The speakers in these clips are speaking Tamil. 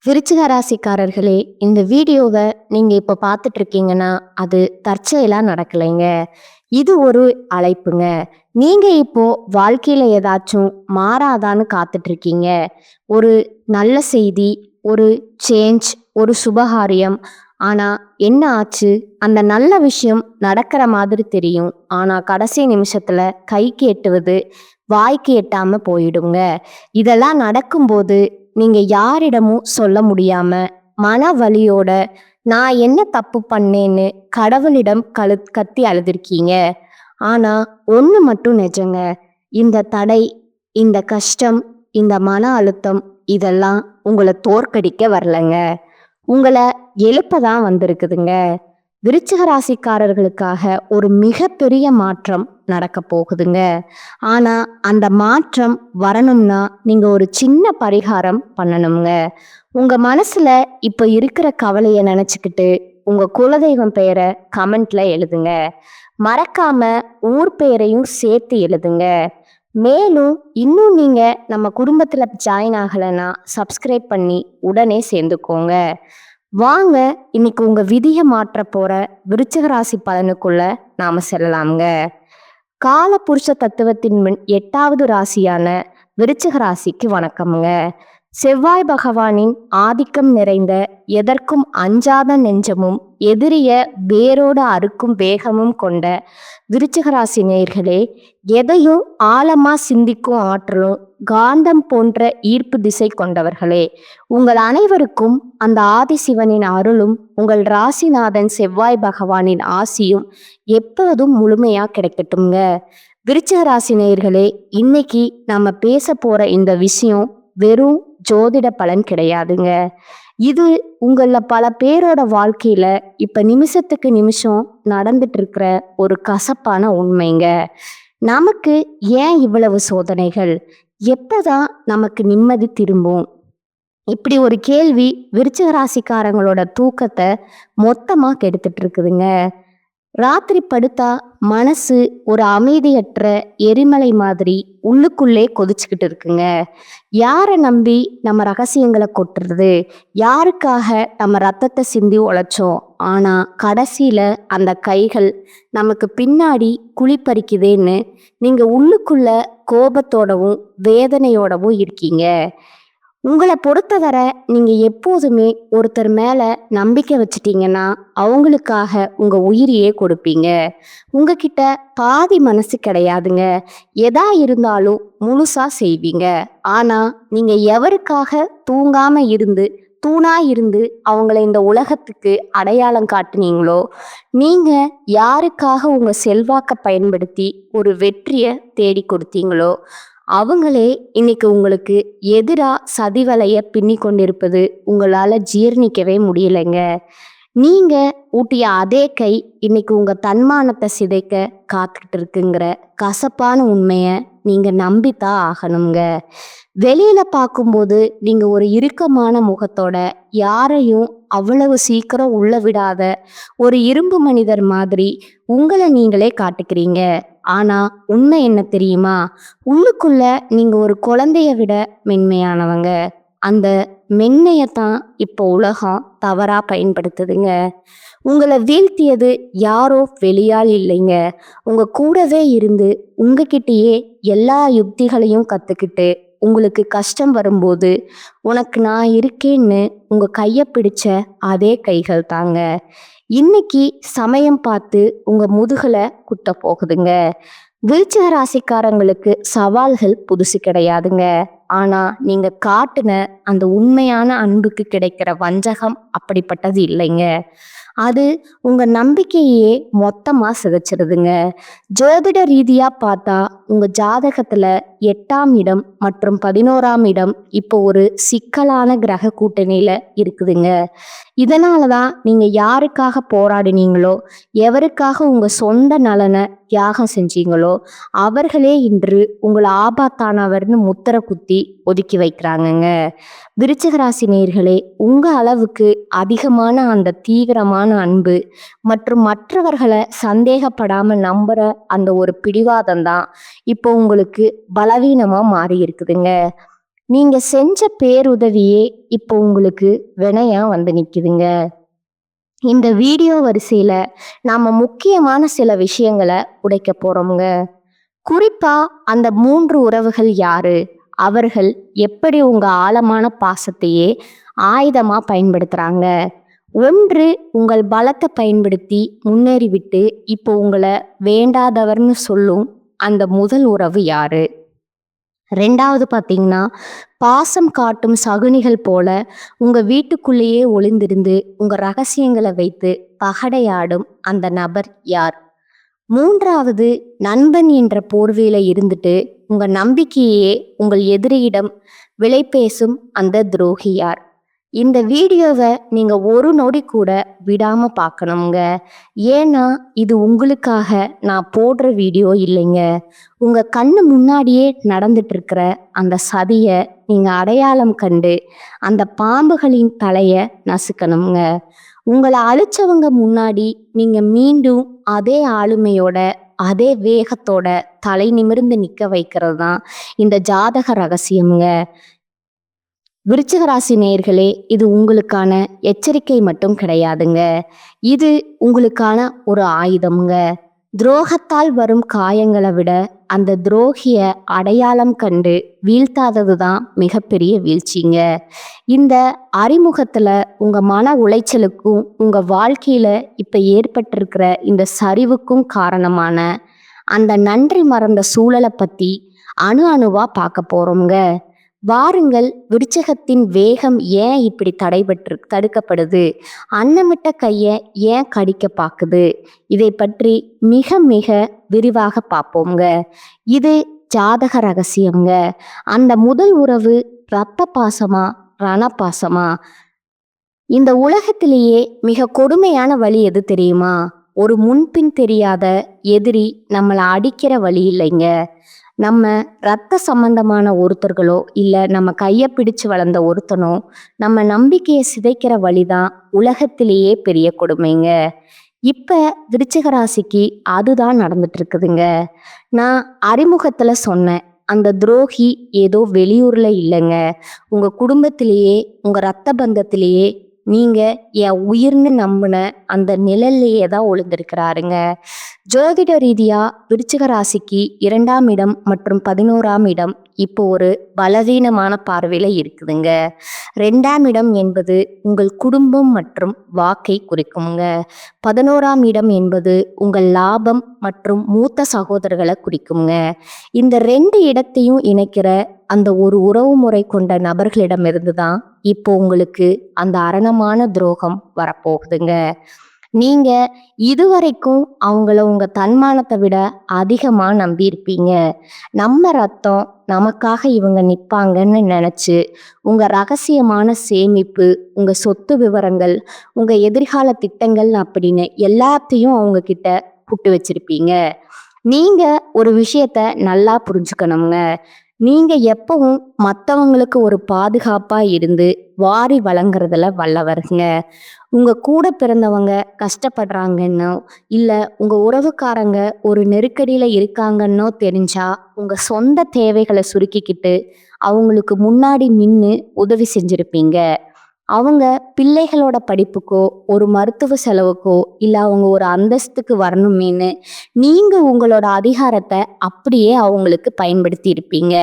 விருச்சிக ராசிக்காரர்களே, இந்த வீடியோவை நீங்க இப்ப பார்த்துட்டு இருக்கீங்கன்னா, அது தற்செயலா நடக்கலைங்க. இது ஒரு அழைப்புங்க. நீங்க இப்போ வாழ்க்கையில ஏதாச்சும் மாறாதான்னு காத்துட்டு இருக்கீங்க. ஒரு நல்ல செய்தி, ஒரு சேஞ்ச், ஒரு சுபகாரியம். ஆனா என்ன ஆச்சு? அந்த நல்ல விஷயம் நடக்கிற மாதிரி தெரியும். ஆனா கடைசி நிமிஷத்துல கைக்கு எட்டுவது வாய்க்கு எட்டாம போயிடுங்க. இதெல்லாம் நடக்கும்போது நீங்க யாரிடமும் சொல்ல முடியாம, மன வலியோட, நான் என்ன தப்பு பண்ணேன்னு கடவுளிடம் கத்தி அழுதுருக்கீங்க. ஆனா, ஒண்ணு மட்டும் நிஜங்க. இந்த தடை, இந்த கஷ்டம், இந்த மன அழுத்தம் இதெல்லாம் உங்கள தோற்கடிக்க வரலங்க. உங்கள எழுப்ப தான் வந்திருக்குதுங்க. விருச்சிக ராசிக்காரர்களுக்காக ஒரு மிகப்பெரிய மாற்றம் நடக்க போகுதுங்க. ஆனா அந்த மாற்றம் வரணும்னா நீங்க ஒரு சின்ன பரிகாரம் பண்ணணுங்க. உங்க மனசுல இப்ப இருக்கிற கவலைய நினைச்சுக்கிட்டு உங்க குலதெய்வம் பெயரை கமெண்ட்ல எழுதுங்க. மறக்காம ஊர் பெயரையும் சேர்த்து எழுதுங்க. மேலும் இன்னும் நீங்க நம்ம குடும்பத்துல ஜாயின் ஆகலைன்னா சப்ஸ்கிரைப் பண்ணி உடனே சேர்ந்துக்கோங்க. வாங்க இன்னைக்கு உங்க விதிய மாற்ற போற விருச்சிக ராசி பலனுக்குள்ள நாம செல்லலாம்ங்க. கால புருஷ தத்துவத்தின் 8வது ராசியான விருச்சிக ராசிக்கு வணக்கம்ங்க. செவ்வாய் பகவானின் ஆதிக்கம் நிறைந்த, எதற்கும் அஞ்சாத நெஞ்சமும் எதிரிய வேரோடு அறுக்கும் வேகமும் கொண்ட விருச்சிக ராசி நேயர்களே, எதையும் ஆழமா சிந்திக்கும் ஆற்றலும் காந்தம் போன்ற ஈர்ப்பு திசை கொண்டவர்களே, உங்கள் அனைவருக்கும் அந்த ஆதிசிவனின் அருளும் உங்கள் ராசிநாதன் செவ்வாய் பகவானின் ஆசியும் எப்போதும் முழுமையா கிடைக்கட்டும்ங்க. விருச்சிக ராசி நேயர்களே, இன்னைக்கு நம்ம பேச போற இந்த விஷயம் வெறும் ஜோதிட பலன் கிடையாதுங்க. இது உங்கள பல பேரோட வாழ்க்கையில இப்ப நிமிஷத்துக்கு நிமிஷம் நடந்துட்டு இருக்கிற ஒரு கசப்பான உண்மைங்க. நமக்கு ஏன் இவ்வளவு சோதனைகள்? எப்பதான் நமக்கு நிம்மதி திரும்பும்? இப்படி ஒரு கேள்வி விருச்சிக ராசிக்காரங்களோட தூக்கத்தை மொத்தமா கெடுத்துட்டு இருக்குதுங்க. ராத்திரி படுத்தா மனசு ஒரு அமைதியற்ற எரிமலை மாதிரி உள்ளுக்குள்ளே கொதிச்சுக்கிட்டு இருக்குங்க. யாரை நம்பி நம்ம ரகசியங்களை கொட்டுறது? யாருக்காக நம்ம ரத்தத்தை சிந்தி உழைச்சோம்? ஆனா கடைசியில அந்த கைகள் நமக்கு பின்னாடி குழிப்பறிக்குதேன்னு நீங்க உள்ளுக்குள்ள கோபத்தோடவும் வேதனையோடவும் இருக்கீங்க. உங்களை பொறுத்தவரை நீங்க எப்போதுமே ஒருத்தர் மேல நம்பிக்கை வச்சிட்டீங்கன்னா அவங்களுக்காக உங்க உயிரையே கொடுப்பீங்க. உங்ககிட்ட பாதி மனசு கிடையாதுங்க. எதா இருந்தாலும் முழுசா செய்வீங்க. ஆனா நீங்க எவருக்காக தூங்காம இருந்து தூணா இருந்து அவங்கள இந்த உலகத்துக்கு அடையாளம் காட்டுனீங்களோ, நீங்க யாருக்காக உங்க செல்வாக்க பயன்படுத்தி ஒரு வெற்றியை தேடி கொடுத்தீங்களோ, அவங்களே இன்னைக்கு உங்களுக்கு எதிரா சதிவலைய பின்னி கொண்டிருப்பது உங்களால ஜீர்ணிக்கவே முடியலைங்க. நீங்க ஊட்டிய அதே கை இன்னைக்கு உங்க தன்மானத்தை சிதைக்க காத்துக்கிட்டு இருக்குங்கிற கசப்பான உண்மைய நீங்க நம்பித்தான் ஆகணுங்க. வெளியில பார்க்கும்போது நீங்க ஒரு இறுக்கமான முகத்தோட, யாரையும் அவ்வளவு சீக்கிரம் உள்ள விடாத ஒரு இரும்பு மனிதர் மாதிரி உங்களை நீங்களே காட்டுக்கிறீங்க. ஆனா உண்மை என்ன தெரியுமா? உள்ளுக்குள்ள நீங்க ஒரு குழந்தைய விட மென்மையானவங்க. அந்த மென்மையத்தான் இப்போ உலகம் தவறா பயன்படுத்துதுங்க. உங்களை வீழ்த்தியது யாரோ வெளியால் இல்லைங்க. உங்க கூடவே இருந்து உங்ககிட்டயே எல்லா யுக்திகளையும் கத்துக்கிட்டு உங்களுக்கு கஷ்டம் வரும்போது உனக்கு நான் இருக்கேன்னு உங்க கைய பிடிச்ச அதே கைகள் தாங்க இன்னைக்கு சமயம் பார்த்து உங்க முதுகுல குத்த போகுதுங்க. விருச்சிக ராசிக்காரங்களுக்கு சவால்கள் புதுசு கிடையாதுங்க. ஆனா நீங்க காட்டுன அந்த உண்மையான அன்புக்கு கிடைக்கிற வஞ்சகம் அப்படிப்பட்டது இல்லைங்க. அது உங்க நம்பிக்கையே மொத்தமா சிதைச்சிருதுங்க. ஜோதிட ரீதியா பார்த்தா உங்க ஜாதகத்துல 8ஆம் இடம் மற்றும் 11ஆம் இடம் இப்போ ஒரு சிக்கலான கிரக கூட்டணியில இருக்குதுங்க. இதனாலதான் நீங்க யாருக்காக போராடினீங்களோ, எவருக்காக உங்க சொந்த நலனை தியாகம் செஞ்சீங்களோ, அவர்களே இன்று உங்களை ஆபத்தானவர்னு முத்திர குத்தி ஒதுக்கி வைக்கிறாங்கங்க. விருச்சிக ராசி நேயர்களே, உங்க அளவுக்கு அதிகமான அந்த தீவிரமான அன்பு மற்றும் மற்றவர்களை சந்தேகப்படாம நம்புற அந்த ஒரு பிடிவாதம் தான் இப்போ உங்களுக்கு பலவீனமா மாறி இருக்குதுங்க. நீங்க செஞ்ச பேருதவியே இப்போ உங்களுக்கு வினையா வந்து நிக்குதுங்க. இந்த வீடியோ வரிசையில நாம முக்கியமான சில விஷயங்களை உடைக்க போறோம்ங்க. குறிப்பா அந்த 3 உறவுகள் யாரு? அவர்கள் எப்படி உங்க ஆழமான பாசத்தையே ஆயுதமா பயன்படுத்துறாங்க? ஒன்று, உங்கள் பலத்தை பயன்படுத்தி முன்னேறிவிட்டு இப்போ உங்களை வேண்டாதவர்னு சொல்லும் அந்த முதல் உறவு யாரு? 2வது பார்த்தீங்கன்னா, பாசம் காட்டும் சகுனிகள் போல உங்க வீட்டுக்குள்ளேயே ஒளிந்திருந்து உங்க ரகசியங்களை வைத்து பகடையாடும் அந்த நபர் யார்? 3வது, நண்பன் என்ற போர்வையில இருந்துட்டு உங்க நம்பிக்கையே உங்கள் எதிரியிடம் விலை பேசும் அந்த துரோகி யார்? இந்த வீடியோவை நீங்க ஒரு நொடி கூட விடாம பார்க்கணுங்க. ஏன்னா இது உங்களுக்காக நான் போடுற வீடியோ இல்லைங்க. உங்க கண்ணு முன்னாடியே நடந்துட்டு இருக்கிற அந்த சதிய நீங்க அடையாளம் கண்டு அந்த பாம்புகளின் தலைய நசுக்கணுங்க. உங்களை அழிச்சவங்க முன்னாடி நீங்க மீண்டும் அதே ஆளுமையோட அதே வேகத்தோட தலை நிமிர்ந்து நிக்க வைக்கிறது தான் இந்த ஜாதக ரகசியம்ங்க. விருச்சிக ராசி நேயர்களே, இது உங்களுக்கான எச்சரிக்கை மட்டும் கிடையாதுங்க. இது உங்களுக்கான ஒரு ஆயுதம்ங்க. துரோகத்தால் வரும் காயங்களை விட அந்த துரோகிய அடையாளம் கண்டு வீழ்த்தாதது தான் மிகப்பெரிய வீழ்ச்சிங்க. இந்த அறிமுகத்துல உங்க மன உளைச்சலுக்கும் உங்க வாழ்க்கையில இப்ப ஏற்பட்டிருக்கிற இந்த சரிவுக்கும் காரணமான அந்த நன்றி மறந்த சூழலை பத்தி அணு அணுவா பார்க்க போறோம்ங்க. வாருங்கள், விருச்சிகத்தின் வேகம் ஏன் இப்படி தடுக்கப்படுது? அன்னமிட்ட கைய ஏன் கடிக்க பாக்குது? இதை பற்றி மிக மிக விரிவாக பார்ப்போங்க. இது ஜாதக ரகசியம்ங்க. அந்த முதல் உறவு இரத்த பாசமா, ரணபாசமா? இந்த உலகத்திலேயே மிக கொடுமையான வழி எது தெரியுமா? ஒரு முன்பின் தெரியாத எதிரி நம்மளை அடிக்கிற வழி இல்லைங்க. நம்ம ரத்த சம்பந்தமான ஒருத்தர்களோ இல்லை நம்ம கையை பிடிச்சு வளர்ந்த ஒருத்தனோ நம்ம நம்பிக்கையை சிதைக்கிற வழிதான் உலகத்திலேயே பெரிய கொடுமைங்க. இப்ப விருச்சிக ராசிக்கு அதுதான் நடந்துட்டு இருக்குதுங்க. நான் அறிமுகத்துல சொன்னேன், அந்த துரோகி ஏதோ வெளியூர்ல இல்லைங்க, உங்க குடும்பத்திலேயே உங்க ரத்த பந்தத்திலேயே நீங்க என் உயிர்னு நம்பின அந்த நிழல்லையே தான் ஒளிந்திருக்கிறாருங்க. ஜோதிட ரீதியா விருச்சிக ராசிக்கு 2ஆம் இடம் மற்றும் 11ஆம் இடம் இப்போ ஒரு பலவீனமான பார்வையில இருக்குதுங்க. 2ஆம் இடம் என்பது உங்கள் குடும்பம் மற்றும் வாக்கை குறிக்குங்க. 11ஆம் இடம் என்பது உங்கள் லாபம் மற்றும் மூத்த சகோதரர்களை குறிக்குங்க. இந்த 2 இடத்தையும் இணைக்கிற அந்த ஒரு உறவு முறை கொண்ட நபர்களிடமிருந்து தான் இப்போ உங்களுக்கு அந்த அரணமான துரோகம் வரப்போகுதுங்க. நீங்க இதுவரைக்கும் அவங்கள உங்க தன்மானத்தை விட அதிகமா நம்பி இருப்பீங்க. நம்ம ரத்தம், நமக்காக இவங்க நிப்பாங்கன்னு நினைச்சு உங்க ரகசியமான சேமிப்பு, உங்க சொத்து விவரங்கள், உங்க எதிர்கால திட்டங்கள் அப்படின்னு எல்லாத்தையும் அவங்க கிட்ட புட்டு வச்சிருப்பீங்க. நீங்க ஒரு விஷயத்த நல்லா புரிஞ்சுக்கணுங்க. நீங்க எப்பவும் மற்றவங்களுக்கு ஒரு பாதுகாப்பா இருந்து வாரி வழங்குறதுல வல்லவருங்க. உங்க கூட பிறந்தவங்க கஷ்டப்படுறாங்கன்னோ இல்லை உங்க உறவுக்காரங்க ஒரு நெருக்கடியில இருக்காங்கன்னோ தெரிஞ்சா உங்க சொந்த தேவைகளை சுருக்கிக்கிட்டு அவங்களுக்கு முன்னாடி நின்று உதவி செஞ்சிருப்பீங்க. அவங்க பிள்ளைகளோட படிப்புக்கோ ஒரு மருத்துவ செலவுக்கோ இல்லை அவங்க ஒரு அந்தஸ்துக்கு வரணுமேனு நீங்க உங்களோட அதிகாரத்தை அப்படியே அவங்களுக்கு பயன்படுத்தி இருப்பீங்க.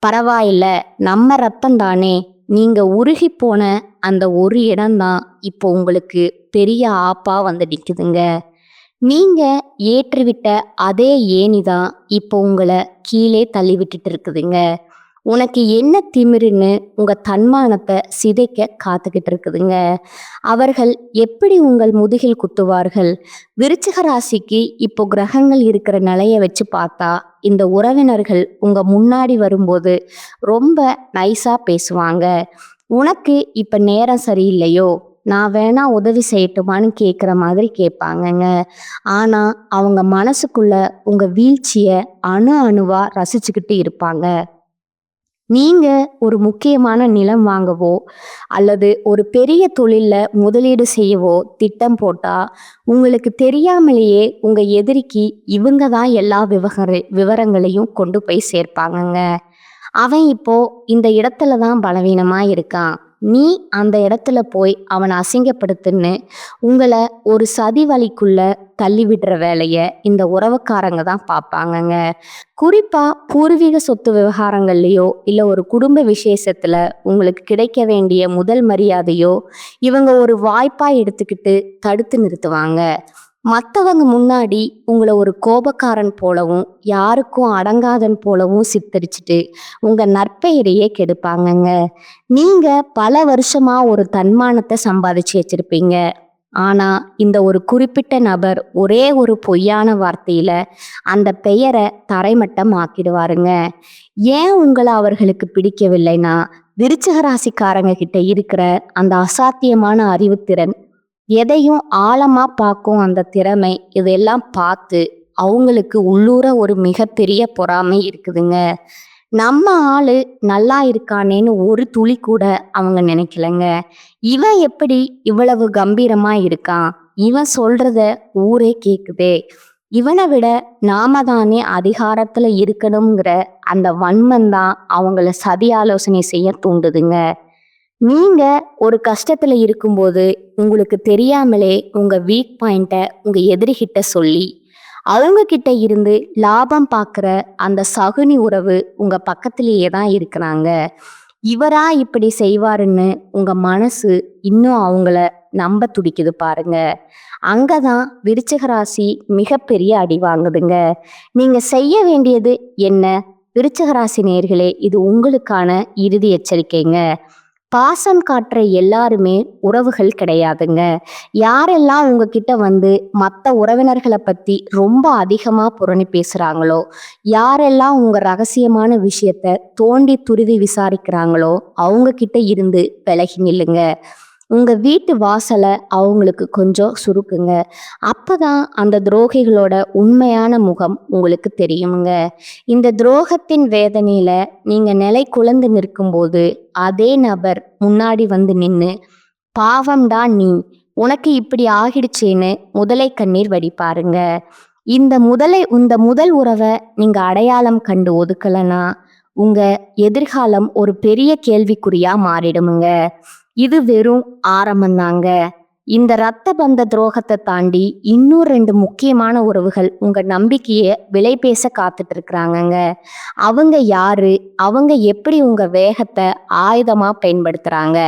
பரவாயில்ல, நம்ம ரத்தம் தானே, நீங்க உருகி போன அந்த ஒரு இடம்தான் இப்போ உங்களுக்கு பெரிய ஆப்பா வந்து நிற்குதுங்க. நீங்க ஏற்றிவிட்ட அதே ஏணிதான் இப்போ உங்களை கீழே தள்ளி விட்டுட்டு இருக்குதுங்க. உனக்கு என்ன திமிருன்னு உங்க தன்மானத்தை சிதைக்க காத்துக்கிட்டு இருக்குதுங்க. அவர்கள் எப்படி உங்கள் முதுகில் குத்துவார்கள்? விருச்சிக ராசிக்கு இப்போ கிரகங்கள் இருக்கிற நிலையை வச்சு பார்த்தா இந்த உறவினர்கள் உங்க முன்னாடி வரும்போது ரொம்ப நைஸா பேசுவாங்க. உனக்கு இப்ப நேரம் சரியில்லையோ, நான் வேணா உதவி செய்யட்டுமான்னு கேட்குற மாதிரி கேட்பாங்கங்க. ஆனா அவங்க மனசுக்குள்ள உங்க வீழ்ச்சிய அணு அணுவா ரசிச்சுக்கிட்டு இருப்பாங்க. நீங்க ஒரு முக்கியமான நிலம் வாங்கவோ அல்லது ஒரு பெரிய தொழில்ல முதலீடு செய்யவோ திட்டம் போட்டா உங்களுக்கு தெரியாமலேயே உங்க எதிரிக்கு இவங்க தான் எல்லா விவரங்களையும் கொண்டு போய் சேர்ப்பாங்கங்க. அவன் இப்போ இந்த இடத்துல தான் பலவீனமா இருக்கான். நீ அந்த இடத்துல போய் அவனை அசிங்கப்படுத்துன்னு உங்களை ஒரு சதி வலைக்குள்ள தள்ளி விடுற வேலைய இந்த உறவுக்காரங்க தான் பார்ப்பாங்கங்க. குறிப்பா பூர்வீக சொத்து விவகாரங்கள்லயோ இல்ல ஒரு குடும்ப விசேஷத்துல உங்களுக்கு கிடைக்க வேண்டிய முதல் மரியாதையோ இவங்க ஒரு வாய்ப்பா எடுத்துக்கிட்டு தடுத்து நிறுத்துவாங்க. மற்றவங்க முன்னாடி உங்களை ஒரு கோபக்காரன் போலவும் யாருக்கும் அடங்காதன் போலவும் சித்தரிச்சுட்டு உங்க நற்பெயரையே கெடுப்பாங்கங்க. நீங்க பல வருஷமா ஒரு தன்மானத்தை சம்பாதிச்சு வச்சிருப்பீங்க. ஆனா இந்த ஒரு குறிப்பிட்ட நபர் ஒரே ஒரு பொய்யான வார்த்தையில அந்த பெயரை தரைமட்டம் ஆக்கிடுவாருங்க. ஏன் உங்களை அவர்களுக்கு பிடிக்கவில்லைன்னா, விருச்சிக ராசிக்காரங்க கிட்ட இருக்கிற அந்த அசாத்தியமான அறிவுத்திறன், எதையும் ஆழமா பார்க்கும் அந்த திறமை, இதெல்லாம் பார்த்து அவங்களுக்கு உள்ளூர ஒரு மிகப்பெரிய பொறாமை இருக்குதுங்க. நம்ம ஆளு நல்லா இருக்கானேன்னு ஒரு துளி கூட அவங்க நினைக்கலங்க. இவன் எப்படி இவ்வளவு கம்பீரமா இருக்கான், இவன் சொல்றத ஊரே கேக்குதே, இவனை விட நாம தானே அதிகாரத்துல இருக்கணுங்கிற அந்த வன்மம் தான் அவங்கள சதி ஆலோசனை செய்ய தூண்டுதுங்க. நீங்க ஒரு கஷ்டத்துல இருக்கும்போது உங்களுக்கு தெரியாமலே உங்க வீக் பாயிண்ட்டை உங்க எதிரிகிட்ட சொல்லி அவங்க கிட்ட இருந்து லாபம் பார்க்குற அந்த சகுனி உறவு உங்க பக்கத்திலேயே தான் இருக்கிறாங்க. இவரா இப்படி செய்வாருன்னு உங்க மனசு இன்னும் அவங்கள நம்ப துடிக்குது பாருங்க. அங்கதான் விருச்சிக ராசி மிகப்பெரிய அடி வாங்குதுங்க. நீங்க செய்ய வேண்டியது என்ன? விருச்சிக ராசி நேயர்களே, இது உங்களுக்கான இறுதி எச்சரிக்கைங்க. பாசம் காட்டுற எல்லாருமே உறவுகள் கிடையாதுங்க. யாரெல்லாம் உங்ககிட்ட வந்து மற்ற உறவினர்களை பத்தி ரொம்ப அதிகமா புரணி பேசுறாங்களோ, யாரெல்லாம் உங்க ரகசியமான விஷயத்த தோண்டி துருவி விசாரிக்கிறாங்களோ அவங்க கிட்ட இருந்து விலகி நில்லுங்க. உங்க வீட்டு வாசலை அவங்களுக்கு கொஞ்சம் சுருக்குங்க. அப்பதான் அந்த துரோகிகளோட உண்மையான முகம் உங்களுக்கு தெரியுங்க. இந்த துரோகத்தின் வேதனையில நீங்க நிலை குழந்து நிற்கும்போது அதே நபர் முன்னாடி வந்து நின்னு, பாவம்டா நீ, உனக்கு இப்படி ஆகிடுச்சேன்னு முதலை கண்ணீர் வடிப்பாருங்க. இந்த முதல் உறவை நீங்க அடையாளம் கண்டு ஒதுக்கலனா உங்க எதிர்காலம் ஒரு பெரிய கேள்விக்குறியா மாறிடுமுங்க. இது வெறும் ஆரம்பம்தாங்க. இந்த இரத்த பந்த துரோகத்தை தாண்டி இன்னும் 2 முக்கியமான உறவுகள் உங்க நம்பிக்கையை விலை பேச காத்துட்டு இருக்கிறாங்கங்க. அவங்க யாரு? அவங்க எப்படி உங்க வேகத்தை ஆயுதமா பயன்படுத்துறாங்க?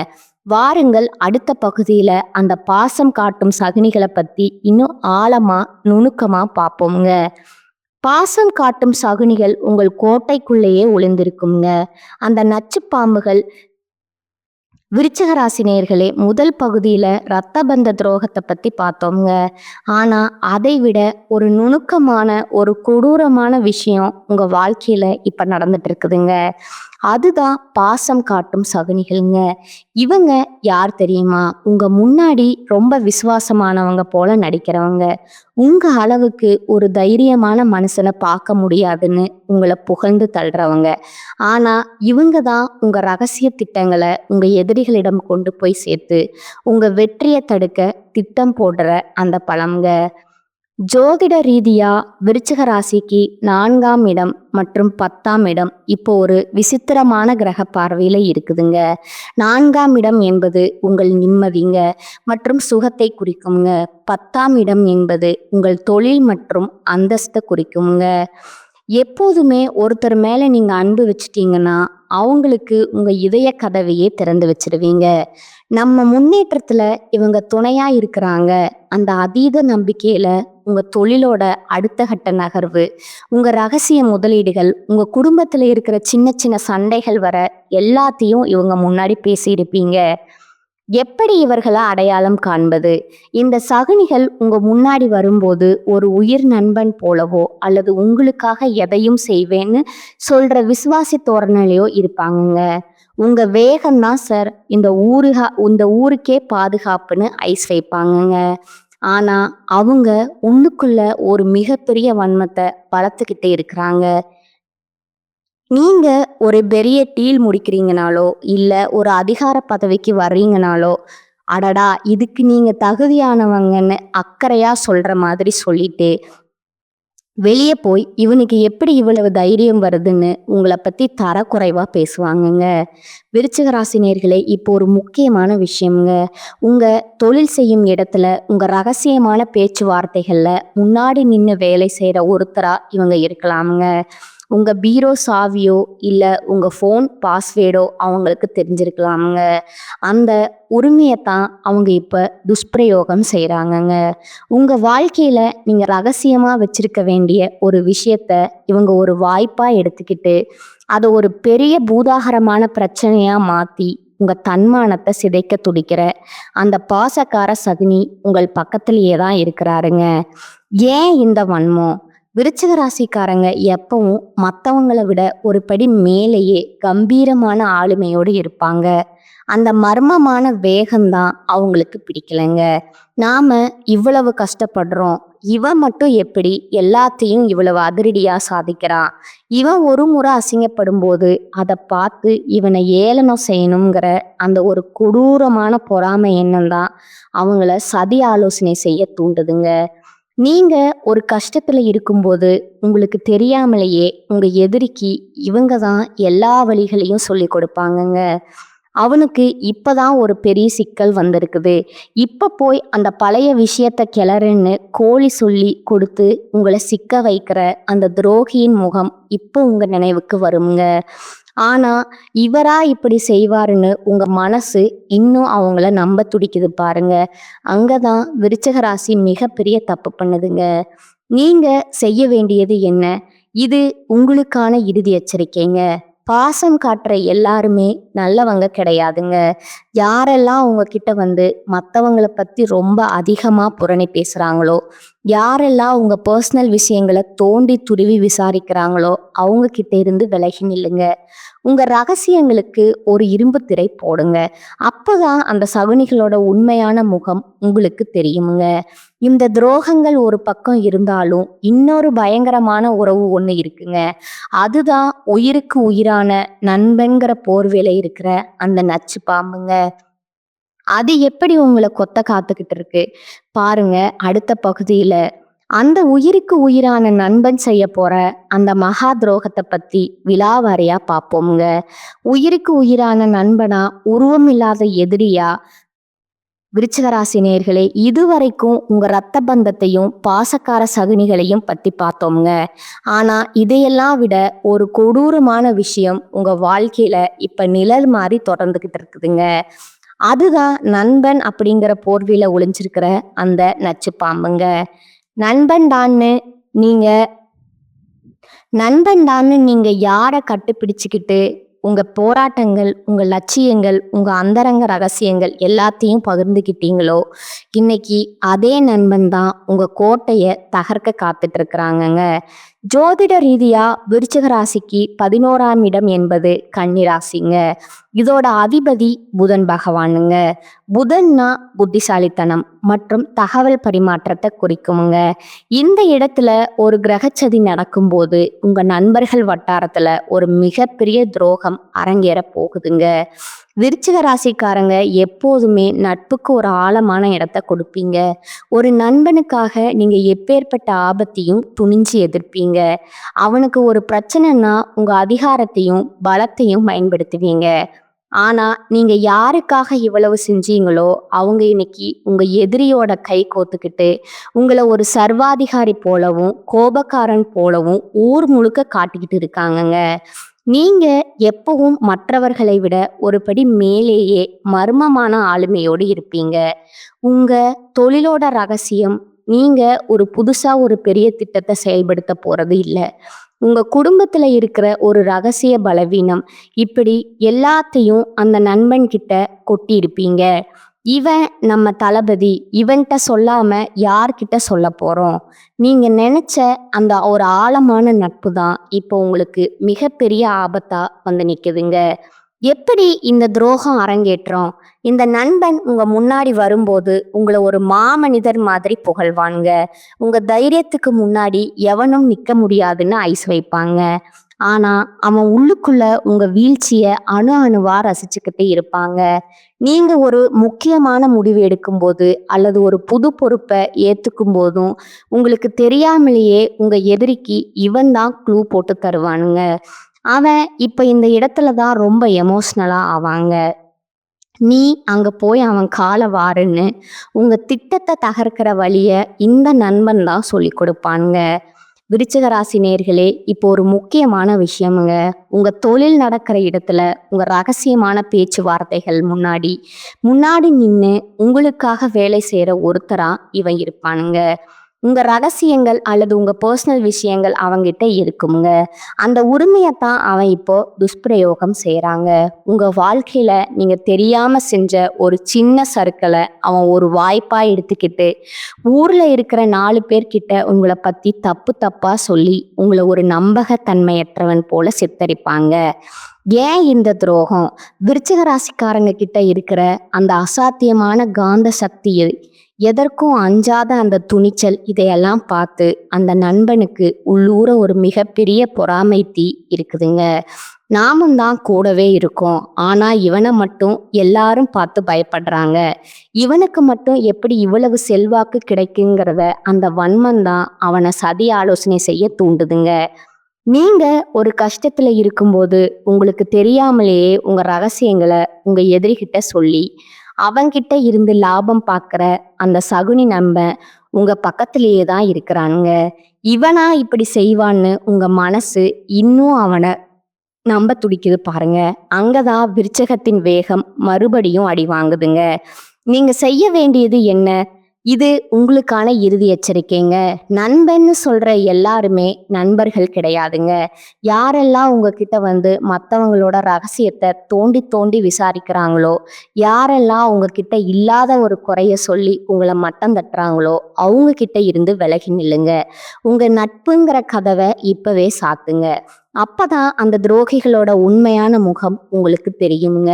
வாருங்கள், அடுத்த பகுதியில அந்த பாசம் காட்டும் சகுனிகளை பத்தி இன்னும் ஆழமா நுணுக்கமா பார்ப்போம்ங்க. பாசம் காட்டும் சகுனிகள் உங்கள் கோட்டைக்குள்ளேயே ஒளிந்திருக்குங்க. அந்த நச்சு பாம்புகள். விருச்சிக ராசி நேயர்களே, முதல் பகுதியில இரத்த பந்த துரோகத்தை பத்தி பார்த்தோம்ங்க. ஆனா அதை விட ஒரு நுணுக்கமான ஒரு கொடூரமான விஷயம் உங்க வாழ்க்கையில இப்ப நடந்துட்டு இருக்குதுங்க. அதுதான் பாசம் காட்டும் சகுனிகள்ங்க. இவங்க யார் தெரியுமா? உங்க முன்னாடி ரொம்ப விசுவாசமானவங்க போல நடிக்கிறவங்க. உங்க அளவுக்கு ஒரு தைரியமான மனுஷனை பார்க்க முடியாதுன்னு உங்களை புகழ்ந்து தள்ளுறவங்க. ஆனா இவங்க தான் உங்க ரகசிய திட்டங்களை உங்க எதிரிகளிடம் கொண்டு போய் சேர்த்து உங்க வெற்றியை தடுக்க திட்டம் போடுற அந்த பழம்ங்க. ஜோதிட ரீதியா விருச்சிக ராசிக்கு 4ஆம் இடம் மற்றும் 10ஆம் இடம் இப்போ ஒரு விசித்திரமான கிரக பார்வையில இருக்குதுங்க. 4ஆம் இடம் என்பது உங்கள் நிம்மதிங்க மற்றும் சுகத்தை குறிக்குங்க. 10ஆம் இடம் என்பது உங்கள் தொழில் மற்றும் அந்தஸ்தை குறிக்குங்க. எப்போதுமே ஒருத்தர் மேல நீங்க அன்பு வச்சிட்டீங்கன்னா அவங்களுக்கு உங்க இதய கதவையே திறந்து வச்சிருவீங்க. நம்ம முன்னேற்றத்துல இவங்க துணையா இருக்கிறாங்க. அந்த அதீத நம்பிக்கையில உங்க தொழிலோட அடுத்த கட்ட நகர்வு, உங்க ரகசிய முதலீடுகள், உங்க குடும்பத்துல இருக்கிற சின்ன சின்ன சண்டைகள் வர எல்லாத்தையும் இவங்க முன்னாடி பேசியிருப்பீங்க. எப்படி இவர்களை அடையாளம் காண்பது? இந்த சகுனிகள் உங்க முன்னாடி வரும்போது ஒரு உயிர் நண்பன் போலவோ அல்லது உங்களுக்காக எதையும் செய்வேன்னு சொல்ற விசுவாசி தோரணையிலையோ இருப்பாங்கங்க. உங்க வேகம்தான் சார் இந்த ஊருக்கே பாதுகாப்புன்னு ஐஸ் வைப்பாங்கங்க. ஆனா அவங்க உள்ளுக்குள்ள ஒரு மிகப்பெரிய வன்மத்தை வளர்த்துக்கிட்டே இருக்கிறாங்க. நீங்க ஒரு பெரிய டீல் முடிக்கிறீங்கனாலோ இல்ல ஒரு அதிகார பதவிக்கு வர்றீங்கனாலோ, அடடா இதுக்கு நீங்க தகுதியானவங்கன்னு அக்கறையா சொல்ற மாதிரி சொல்லிட்டு வெளியே போய் இவனுக்கு எப்படி இவ்வளவு தைரியம் வருதுன்னு உங்களை பத்தி தரக்குறைவா பேசுவாங்கங்க. விருச்சிக ராசி நேயர்களே, இப்போ ஒரு முக்கியமான விஷயம்ங்க. உங்க தொழில் செய்யும் இடத்துல உங்க ரகசியமான பேச்சுவார்த்தைகள்ல முன்னாடி நின்று வேலை செய்யற ஒருத்தரா இவங்க இருக்கலாமுங்க. உங்க பீரோ சாவியோ இல்ல உங்க ஃபோன் பாஸ்வேர்டோ அவங்களுக்கு தெரிஞ்சிருக்கலாமுங்க. அந்த உரிமையத்தான் அவங்க இப்ப துஷ்பிரயோகம் செய்றாங்கங்க. உங்க வாழ்க்கையில நீங்க ரகசியமா வச்சிருக்க வேண்டிய ஒரு விஷயத்த இவங்க ஒரு வாய்ப்பா எடுத்துக்கிட்டு அதை ஒரு பெரிய பூதாகரமான பிரச்சனையா மாத்தி உங்க தன்மானத்தை சிதைக்க துடிக்கிற அந்த பாசக்கார சகுனி உங்கள் பக்கத்திலேயே தான் இருக்கிறாருங்க. ஏன் இந்த வன்மம்? விருச்சிக ராசிக்காரங்க எப்பவும் மற்றவங்களை விட ஒரு படி மேலேயே கம்பீரமான ஆளுமையோடு இருப்பாங்க. அந்த மர்மமான வேகம்தான் அவங்களுக்கு பிடிக்கலைங்க. நாம இவ்வளவு கஷ்டப்படுறோம், இவன் மட்டும் எப்படி எல்லாத்தையும் இவ்வளவு அதிரடியா சாதிக்கிறான், இவன் ஒரு முறை அசிங்கப்படும் போது அதை பார்த்து இவனை ஏளனம் செய்யணுங்கிற அந்த ஒரு கொடூரமான பொறாமை எண்ணம் தான் அவங்கள சதி ஆலோசனை செய்ய தூண்டுதுங்க. நீங்க ஒரு கஷ்டத்துல இருக்கும்போது உங்களுக்கு தெரியாமலேயே உங்க எதிரிக்கு இவங்க தான் எல்லா வழிகளையும் சொல்லி கொடுப்பாங்கங்க. அவனுக்கு இப்பதான் ஒரு பெரிய சிக்கல் வந்திருக்குது, இப்ப போய் அந்த பழைய விஷயத்த கிளறுன்னு கோழி சொல்லி கொடுத்து உங்களை சிக்க வைக்கிற அந்த துரோகியின் முகம் இப்போ உங்க நினைவுக்கு வருங்க. ஆனா இவரா இப்படி செய்வாருன்னு உங்க மனசு இன்னும் அவங்கள நம்ப துடிக்குது பாருங்க. அங்கதான் விருச்சிக ராசி மிகப்பெரிய தப்பு பண்ணுதுங்க. நீங்க செய்ய வேண்டியது என்ன? இது உங்களுக்கான இறுதி எச்சரிக்கைங்க. பாசம் காட்டுற எல்லாருமே நல்லவங்க கிடையாதுங்க. யாரெல்லாம் உங்ககிட்ட வந்து மற்றவங்களை பற்றி ரொம்ப அதிகமாக புரணி பேசுகிறாங்களோ, யாரெல்லாம் உங்க பர்சனல் விஷயங்களை தோண்டி துருவி விசாரிக்கிறாங்களோ அவங்க கிட்ட இருந்து விலகி நில்லுங்க. உங்க ரகசியங்களுக்கு ஒரு இரும்பு திரை போடுங்க. அப்பதான் அந்த சகுனிகளோட உண்மையான முகம் உங்களுக்கு தெரியுமுங்க. இந்த துரோகங்கள் ஒரு பக்கம் இருந்தாலும் இன்னொரு பயங்கரமான உறவு ஒண்ணு இருக்குங்க. அதுதான் உயிருக்கு உயிரான நண்பன்கிற போர்வையில இருக்கிற அந்த நச்சு பாம்புங்க. அது எப்படி உங்களை கொத்த காத்துக்கிட்டு இருக்கு பாருங்க அடுத்த பகுதியில. அந்த உயிருக்கு உயிரான நண்பன் செய்ய போற அந்த மகா துரோகத்தை பத்தி விலாவாரியா பார்ப்போம்ங்க. உயிருக்கு உயிரான நண்பனா, உருவம் இல்லாத எதிரியா? விருச்சிக ராசி நேயர்களே, இதுவரைக்கும் உங்க ரத்த பந்தத்தையும் பாசக்கார சகுனிகளையும் பத்தி பார்த்தோம்ங்க. ஆனா இதையெல்லாம் விட ஒரு கொடூரமான விஷயம் உங்க வாழ்க்கையில இப்ப நிழல் மாதிரி தொடர்ந்துகிட்டு இருக்குதுங்க. அதுதான் நண்பன் அப்படிங்கிற போர்வையில ஒளிஞ்சிருக்கிற அந்த நச்சு பாம்புங்க. நண்பன் தான்னு நீங்க நண்பன் தான்னு நீங்க யாரை கட்டுப்பிடிச்சுக்கிட்டு உங்க போராட்டங்கள், உங்க லட்சியங்கள், உங்க அந்தரங்க ரகசியங்கள் எல்லாத்தையும் பகிர்ந்துக்கிட்டீங்களோ, இன்னைக்கு அதே நண்பன் தான் உங்க கோட்டையை தகர்க்க காத்துட்டு இருக்கிறாங்கங்க. ஜோதிட ரீதியா விருச்சிக ராசிக்கு 11ஆம் இடம் என்பது கன்னி ராசிங்க. இதோட அதிபதி புதன் பகவானுங்க. புதன்னா புத்திசாலித்தனம் மற்றும் தகவல் பரிமாற்றத்தை குறிக்குமுங்க. இந்த இடத்துல ஒரு கிரகச்சதி நடக்கும்போது உங்க நண்பர்கள் வட்டாரத்துல ஒரு மிகப்பெரிய துரோகம் அரங்கேற போகுதுங்க. விருச்சிக ராசிக்காரங்க எப்போதுமே நட்புக்கு ஒரு ஆழமான இடத்தை கொடுப்பீங்க. ஒரு நண்பனுக்காக நீங்க எப்பேற்பட்ட ஆபத்தையும் துணிஞ்சு எதிர்ப்பீங்க. அவனுக்கு ஒரு பிரச்சனைன்னா உங்க அதிகாரத்தையும் பலத்தையும் பயன்படுத்துவீங்க. ஆனா நீங்க யாருக்காக இவ்வளவு செஞ்சீங்களோ அவங்க இன்னைக்கு உங்க எதிரியோட கை கோத்துக்கிட்டு உங்களை ஒரு சர்வாதிகாரி போலவும் கோபக்காரன் போலவும் ஊர் முழுக்க காட்டிக்கிட்டு இருக்காங்கங்க. நீங்க எப்பவும் மற்றவர்களை விட ஒரு படி மேலேயே மர்மமான ஆளுமையோடு இருப்பீங்க. உங்க தொழிலோட ரகசியம், நீங்க ஒரு புதுசா ஒரு பெரிய திட்டத்தை செயல்படுத்த போறது இல்லை. உங்க குடும்பத்துல இருக்கிற ஒரு ரகசிய பலவீனம், இப்படி எல்லாத்தையும் அந்த நண்பன் கிட்ட கொட்டி இருப்பீங்க. இவன் நம்ம தளபதி, இவன்கிட்ட சொல்லாம யார்கிட்ட சொல்ல போறோம்? நீங்க நினைச்ச அந்த ஒரு ஆழமான நட்பு தான் இப்போ உங்களுக்கு மிகப்பெரிய ஆபத்தா வந்து நிக்குதுங்க. எப்படி இந்த துரோகம் அரங்கேற்றம்? இந்த நண்பன் உங்க முன்னாடி வரும்போது உங்கள ஒரு மாமனிதர் மாதிரி புகழ்வானுங்க. உங்க தைரியத்துக்கு முன்னாடி எவனும் நிக்க முடியாதுன்னு ஐஸ் வைப்பாங்க. ஆனா, அவன் உள்ளுக்குள்ள உங்க வீழ்ச்சிய அணு அணுவா ரசிச்சுக்கிட்டு இருப்பாங்க. நீங்க ஒரு முக்கியமான முடிவு எடுக்கும்போது, அல்லது ஒரு புது பொறுப்ப ஏத்துக்கும் போதும், உங்களுக்கு தெரியாமலேயே உங்க எதிரிக்கு இவன் தான் க்ளூ போட்டு தருவானுங்க. அவன் இப்ப இந்த இடத்துல தான் ரொம்ப எமோஷனலா ஆவாங்க. நீ அங்க போய் அவன் கால வாருன்னு உங்க திட்டத்தை தகர்க்கிற வழிய இந்த நண்பன் தான் சொல்லி கொடுப்பானுங்க. விருச்சிக ராசி நேயர்களே, இப்போ ஒரு முக்கியமான விஷயமுங்க. உங்க தொழில் நடக்கிற இடத்துல உங்க ரகசியமான பேச்சுவார்த்தைகள் முன்னாடி முன்னாடி நின்னு உங்களுக்காக வேலை செய்யற ஒருத்தரா இவன் இருப்பானுங்க. உங்க ரகசியங்கள் அல்லது உங்க பர்சனல் விஷயங்கள் அவங்கிட்ட இருக்குங்க. அந்த உரிமையத்தான் அவன் இப்போ துஷ்பிரயோகம் செய்றாங்க. உங்க வாழ்க்கையில நீங்க தெரியாம செஞ்ச ஒரு சின்ன சறுக்கலை அவன் ஒரு வாய்ப்பா எடுத்துக்கிட்டு ஊர்ல இருக்கிற 4 பேர்கிட்ட உங்களை பத்தி தப்பு தப்பா சொல்லி உங்களை ஒரு நம்பகத்தன்மையற்றவன் போல சித்தரிப்பாங்க. ஏன் இந்த துரோகம்? விருச்சிக ராசிக்காரங்க கிட்ட இருக்கிற அந்த அசாத்தியமான காந்த சக்தியை, எதற்கும் அஞ்சாத அந்த துணிச்சல், இதையெல்லாம் பார்த்து அந்த நண்பனுக்கு உள்ளூர ஒரு மிகப்பெரிய பொறாமை தீ இருக்குதுங்க. நாமும் தான் கூடவே இருக்கோம், ஆனா இவனை மட்டும் எல்லாரும் பார்த்து பயப்படுறாங்க. இவனுக்கு மட்டும் எப்படி இவ்வளவு செல்வாக்கு கிடைக்குங்கிறத அந்த வன்மம் தான் அவனை சதி ஆலோசனை செய்ய தூண்டுதுங்க. நீங்க ஒரு கஷ்டத்துல இருக்கும்போது உங்களுக்கு தெரியாமலேயே உங்க ரகசியங்களை உங்க எதிரிகிட்ட சொல்லி அவங்கிட்ட இருந்து லாபம் பார்க்குற அந்த சகுனி நண்பன் உங்க பக்கத்திலேயே தான் இருக்கிறானுங்க. இவனா இப்படி செய்வான்னு உங்க மனசு இன்னும் அவனை நம்ப துடிக்குது பாருங்க. அங்கதான் விருச்சகத்தின் வேகம் மறுபடியும் அடி வாங்குதுங்க. நீங்க செய்ய வேண்டியது என்ன? இது உங்களுக்கான இறுதி எச்சரிக்கைங்க. நண்பன்னு சொல்ற எல்லாருமே நண்பர்கள் கிடையாதுங்க. யாரெல்லாம் உங்ககிட்ட வந்து மற்றவங்களோட ரகசியத்தை தோண்டி தோண்டி விசாரிக்கிறாங்களோ, யாரெல்லாம் உங்ககிட்ட இல்லாத ஒரு குறைய சொல்லி உங்களை மட்டம் தட்டுறாங்களோ, அவங்க கிட்ட இருந்து விலகி நில்லுங்க. உங்க நட்புங்கிற கதவை இப்பவே சாத்துங்க. அப்பதான் அந்த துரோகிகளோட உண்மையான முகம் உங்களுக்கு தெரியுங்க.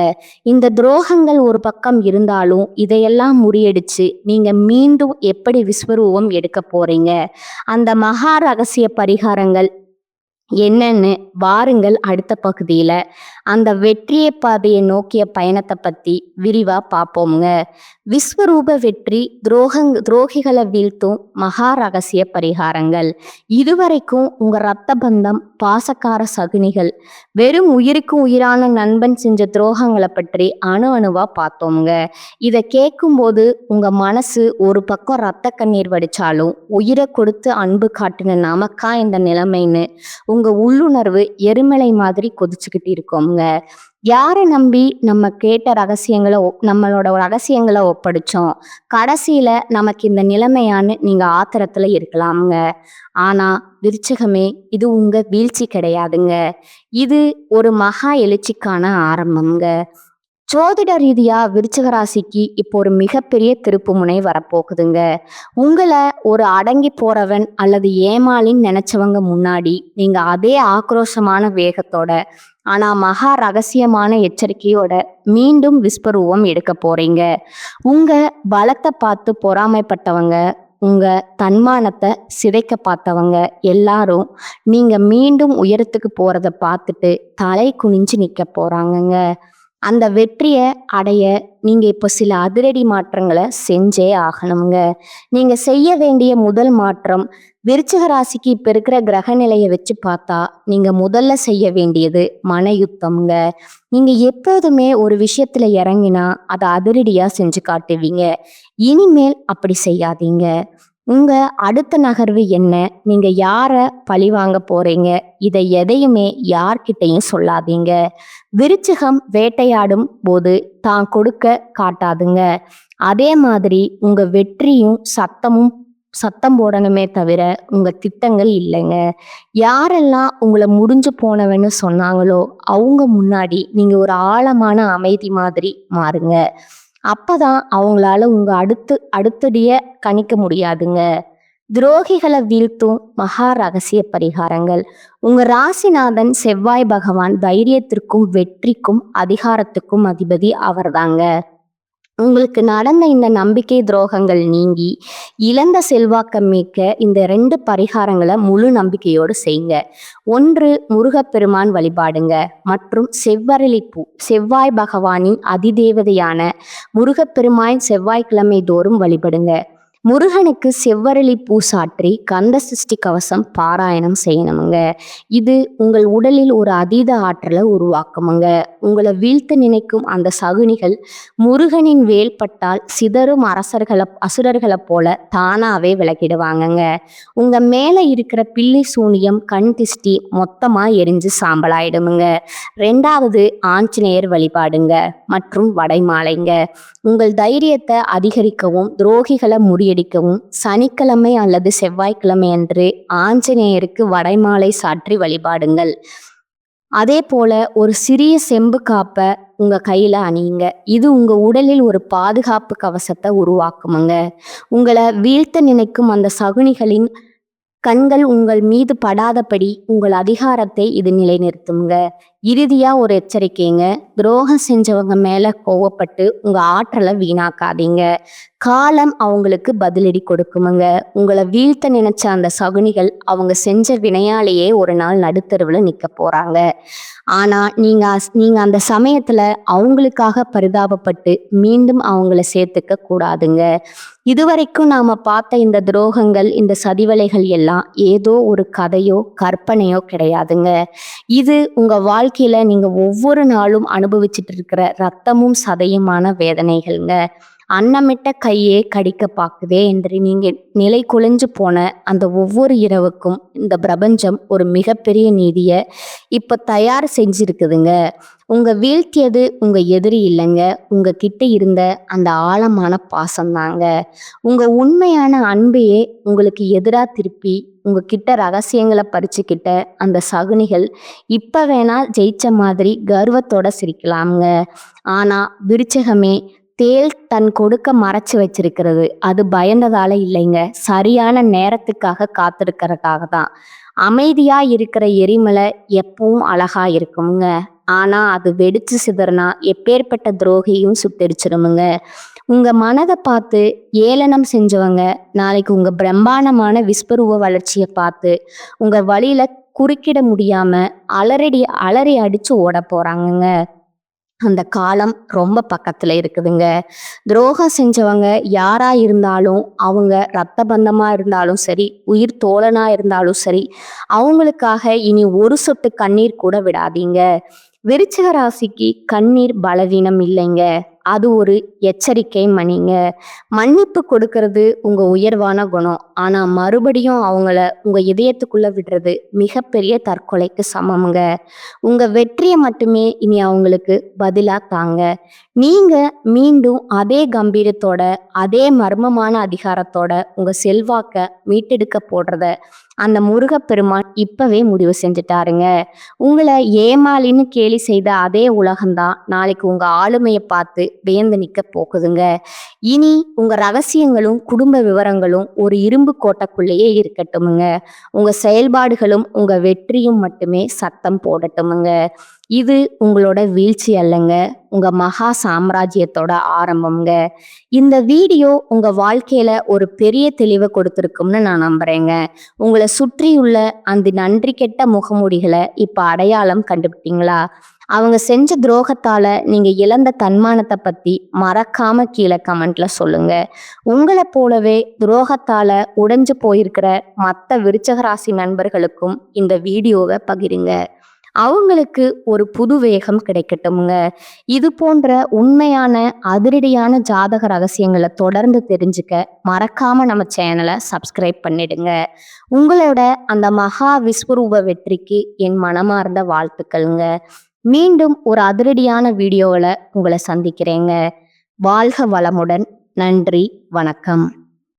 இந்த துரோகங்கள் ஒரு பக்கம் இருந்தாலும் இதையெல்லாம் முறியடிச்சு நீங்க மீண்டும் எப்படி விஸ்வரூபம் எடுக்க போறீங்க? அந்த மகா ரகசிய பரிகாரங்கள் என்னன்னு வாருங்கள் அடுத்த பகுதியில அந்த வெற்றியை பாதையை நோக்கிய பயணத்தை பத்தி விரிவா பார்ப்போமுங்க. விஸ்வரூப வெற்றி, துரோகிகளை வீழ்த்தும் மகா ரகசிய பரிகாரங்கள். இதுவரைக்கும் உங்க ரத்த பந்தம், பாசக்கார சகுனிகள், வெறும் உயிருக்கு உயிரான நண்பன் செஞ்ச துரோகங்களை பற்றி அணு அணுவா பார்த்தோமுங்க. இதை கேட்கும்போது உங்க மனசு ஒரு பக்கம் ரத்த கண்ணீர் வடிச்சாலும், உயிரை கொடுத்து அன்பு காட்டின நமக்கா இந்த நிலைமைன்னு உங்க உள்ளுணர்வு எரிமலை மாதிரி கொதிச்சுக்கிட்டு இருக்கோங்க. யாரை நம்பி நம்ம கேட்ட நம்மளோட ரகசியங்களை ஒப்படைச்சோம், கடைசியில நமக்கு இந்த நிலைமையான்னு நீங்க ஆத்திரத்துல இருக்கலாமுங்க. ஆனா விருச்சகமே, இது உங்க வீழ்ச்சி கிடையாதுங்க. இது ஒரு மகா எழுச்சிக்கான ஆரம்பம்ங்க. ஜோதிட ரீதியா விருச்சிக ராசிக்கு இப்போ ஒரு மிகப்பெரிய திருப்பு முனை வரப்போகுதுங்க. உங்களை ஒரு அடங்கி போறவன் அல்லது ஏமாளின்னு நினைச்சவங்க முன்னாடி நீங்க அதே ஆக்ரோஷமான வேகத்தோட, ஆனா மகா ரகசியமான எச்சரிக்கையோட மீண்டும் விஸ்வரூபம் எடுக்க போறீங்க. உங்க பலத்தை பார்த்து பொறாமைப்பட்டவங்க, உங்க தன்மானத்தை சிதைக்க பார்த்தவங்க எல்லாரும் நீங்க மீண்டும் உயரத்துக்கு போறத பார்த்துட்டு தலை குனிஞ்சு நிக்க போறாங்கங்க. அந்த வெற்றியை அடைய நீங்க இப்போ சில அதிரடி மாற்றங்களை செஞ்சே ஆகணுங்க. நீங்க செய்ய வேண்டிய முதல் மாற்றம், விருச்சிக ராசிக்கு இப்ப இருக்கிற கிரக நிலையை வச்சு பார்த்தா நீங்க முதல்ல செய்ய வேண்டியது மன யுத்தம்ங்க. நீங்க எப்போதுமே ஒரு விஷயத்துல இறங்கினா அதை அதிரடியா செஞ்சு காட்டுவீங்க. இனிமேல் அப்படி செய்யாதீங்க. உங்க அடுத்த நகர்வு என்ன? நீங்க யார பழி வாங்க போறீங்க? இதை எதையுமே யார்கிட்டையும் சொல்லாதீங்க. விருச்சிகம் வேட்டையாடும் போது தான் கொடுக்க காட்டாதுங்க. அதே மாதிரி உங்க வெற்றியும் சத்தம் போடணுமே தவிர உங்க திட்டங்கள் இல்லைங்க. யாரெல்லாம் உங்களை முடிஞ்சு போனவன்னு சொன்னாங்களோ அவங்க முன்னாடி நீங்க ஒரு ஆழமான அமைதி மாதிரி மாறுங்க. அப்பதான் அவங்களால உங்க அடுத்தடிய கணிக்க முடியாதுங்க. துரோகிகளை வீழ்த்தும் மகா ரகசிய பரிகாரங்கள். உங்க ராசிநாதன் செவ்வாய் பகவான் தைரியத்திற்கும் வெற்றிக்கும் அதிகாரத்துக்கும் அதிபதி அவர்தாங்க. உங்களுக்கு நடந்த இந்த நம்பிக்கை துரோகங்கள் நீங்கி இழந்த செல்வாக்க மீட்க இந்த 2 பரிகாரங்களை முழு நம்பிக்கையோடு செய்யுங்க. 1, முருகப்பெருமான் வழிபாடுங்க மற்றும் செவ்வரளிப்பூ. செவ்வாய் பகவானின் அதிதேவதையான முருகப்பெருமான் செவ்வாய்க்கிழமை தோறும் வழிபடுங்க. முருகனுக்கு செவ்வரளி பூ சாற்றி கந்த சஷ்டி கவசம் பாராயணம் செய்யணுமுங்க. இது உங்கள் உடலில் ஒரு அதீத ஆற்றலை உருவாக்குமுங்க. உங்களை வீழ்த்த நினைக்கும் அந்த சகுனிகள் முருகனின் வேல்பட்டால் சிதறும் அசுரர்களை போல தானாவே விலகிடுவாங்கங்க. உங்க மேல இருக்கிற பில்லி சூனியம் கண் திஷ்டி மொத்தமா எரிஞ்சு சாம்பலாயிடுமுங்க. 2வது ஆஞ்சநேயர் வழிபாடுங்க மற்றும் வடைமாலைங்க. உங்கள் தைரியத்தை அதிகரிக்கவும் துரோகிகளை முறியடிக்கவும் சனிக்கிழமை அல்லது செவ்வாய்க்கிழமை அன்று ஆஞ்சநேயருக்கு வடைமாலை சாற்றி வழிபாடுங்கள். அதே போல ஒரு சிறிய செம்பு காப்பை உங்க கையில அணியுங்க. இது உங்க உடலில் ஒரு பாதுகாப்பு கவசத்தை உருவாக்குமுங்க. உங்களை வீழ்த்த நினைக்கும் அந்த சகுனிகளின் கண்கள் உங்கள் மீது படாதபடி உங்கள் அதிகாரத்தை இது நிலைநிறுத்துங்க. இறுதியா ஒரு எச்சரிக்கைங்க. துரோகம் செஞ்சவங்க மேல கோவப்பட்டு உங்க ஆற்றலை வீணாக்காதீங்க. காலம் அவங்களுக்கு பதிலடி கொடுக்குமுங்க. உங்களை வீழ்த்த நினைச்ச அந்த சகுனிகள் அவங்க செஞ்ச வினையாலேயே ஒரு நாள் நடுத்தருவில் நிற்க போறாங்க. ஆனா நீங்க அந்த சமயத்துல அவங்களுக்காக பரிதாபப்பட்டு மீண்டும் அவங்கள சேர்த்துக்க கூடாதுங்க. இதுவரைக்கும் நாம பார்த்த இந்த துரோகங்கள் இந்த சதிவலைகள் எல்லாம் ஏதோ ஒரு கதையோ கற்பனையோ கிடையாதுங்க. இது உங்க வாழ்க்கையில நீங்க ஒவ்வொரு நாளும் அனுபவிச்சுட்டு இருக்கிற ரத்தமும் சதையுமான வேதனைகள்ங்க. அன்னமிட்ட கையே கடிக்க பாக்குதே என்று நீங்க நிலை குலைஞ்சு போன அந்த ஒவ்வொரு இரவுக்கும் இந்த பிரபஞ்சம் ஒரு மிகப்பெரிய நீதியை இப்ப தயார் செஞ்சிருக்குதுங்க. உங்க வீழ்த்தியது உங்க எதிரி இல்லைங்க, உங்க கிட்ட இருந்த அந்த ஆழமான பாசம்தாங்க. உங்க உண்மையான அன்பையே உங்களுக்கு எதிராக திருப்பி உங்ககிட்ட ரகசியங்களை பறிச்சுக்கிட்ட அந்த சகுனிகள் இப்ப வேணா ஜெயிச்ச மாதிரி கர்வத்தோட சிரிக்கலாமுங்க. ஆனா விருச்சகமே, தேள் தன் கொடுக்க மறைச்சு வச்சிருக்கிறது அது பயந்ததால இல்லைங்க, சரியான நேரத்துக்காக காத்திருக்கிறதுக்காக தான். அமைதியா இருக்கிற எரிமலை எப்பவும் அழகா இருக்குங்க. ஆனா அது வெடிச்சு சிதறனா எப்பேற்பட்ட துரோகியும் சுட்டெரிச்சிடுமுங்க. உங்க மனதை பார்த்து ஏளனம் செஞ்சவங்க நாளைக்கு உங்க பிரம்மாண்டமான விஸ்வரூப வளர்ச்சியை பார்த்து உங்க வழியில குறுக்கிட முடியாம அலறி அடிச்சு ஓட போறாங்கங்க. அந்த காலம் ரொம்ப பக்கத்துல இருக்குதுங்க. துரோகம் செஞ்சவங்க யாரா இருந்தாலும், அவங்க ரத்த பந்தமா இருந்தாலும் சரி, உயிர் தோழனா இருந்தாலும் சரி, அவங்களுக்காக இனி ஒரு சொட்டு கண்ணீர் கூட விடாதீங்க. விருச்சிக ராசிக்கு கண்ணீர் பலவீனம் இல்லைங்க, அது ஒரு எச்சரிக்கை மணிங்க. மன்னிப்பு கொடுக்கறது உங்க உயர்வான குணம். ஆனா மறுபடியும் அவங்கள உங்க இதயத்துக்குள்ள விடுறது மிகப்பெரிய தற்கொலைக்கு சமம்ங்க. உங்க வெற்றியை மட்டுமே இனி அவங்களுக்கு பதிலா தாங்க. நீங்க மீண்டும் அதே கம்பீரத்தோட அதே மர்மமான அதிகாரத்தோட உங்க செல்வாக்க மீட்டெடுக்க போடுறத அந்த முருகப்பெருமான் இப்பவே முடிவு செஞ்சுட்டாருங்க. உங்களை ஏமாளின்னு கேலி செய்த அதே உலகம்தான் நாளைக்கு உங்க ஆளுமையை பார்த்து வியந்து நிற்க போகுதுங்க. இனி உங்க ரகசியங்களும் குடும்ப விவரங்களும் ஒரு இரும்பு கோட்டைக்குள்ளேயே இருக்கட்டுமுங்க. உங்க செயல்பாடுகளும் உங்க வெற்றியும் மட்டுமே சத்தம் போடட்டுமுங்க. இது உங்களோட வீழ்ச்சி அல்லங்க, உங்க மகா சாம்ராஜ்யத்தோட ஆரம்பம்ங்க. இந்த வீடியோ உங்க வாழ்க்கையில ஒரு பெரிய தெளிவை கொடுத்துருக்கும்னு நான் நம்புறேங்க. உங்களை சுற்றியுள்ள அந்த நன்றி கெட்ட முகமூடிகளை இப்ப அடையாளம் கண்டுபிட்டீங்களா? அவங்க செஞ்ச துரோகத்தால நீங்க இழந்த தன்மானத்தை பத்தி மறக்காம கீழே கமெண்ட்ல சொல்லுங்க. உங்களை போலவே துரோகத்தால உடைஞ்சு போயிருக்கிற மற்ற விருச்சக ராசி நண்பர்களுக்கும் இந்த வீடியோவை பகிருங்க. அவங்களுக்கு ஒரு புது வேகம் கிடைக்கட்டும்ங்க. இது போன்ற உண்மையான அதிரடியான ஜாதக ரகசியங்களை தொடர்ந்து தெரிஞ்சுக்க மறக்காம நம்ம சேனலை சப்ஸ்கிரைப் பண்ணிடுங்க. உங்களோட அந்த மகா விஸ்வரூப வெற்றிக்கு என் மனமார்ந்த வாழ்த்துக்கள்ங்க. மீண்டும் ஒரு அதிரடியான வீடியோவில் உங்களை சந்திக்கிறேங்க. வாழ்க வளமுடன். நன்றி, வணக்கம்.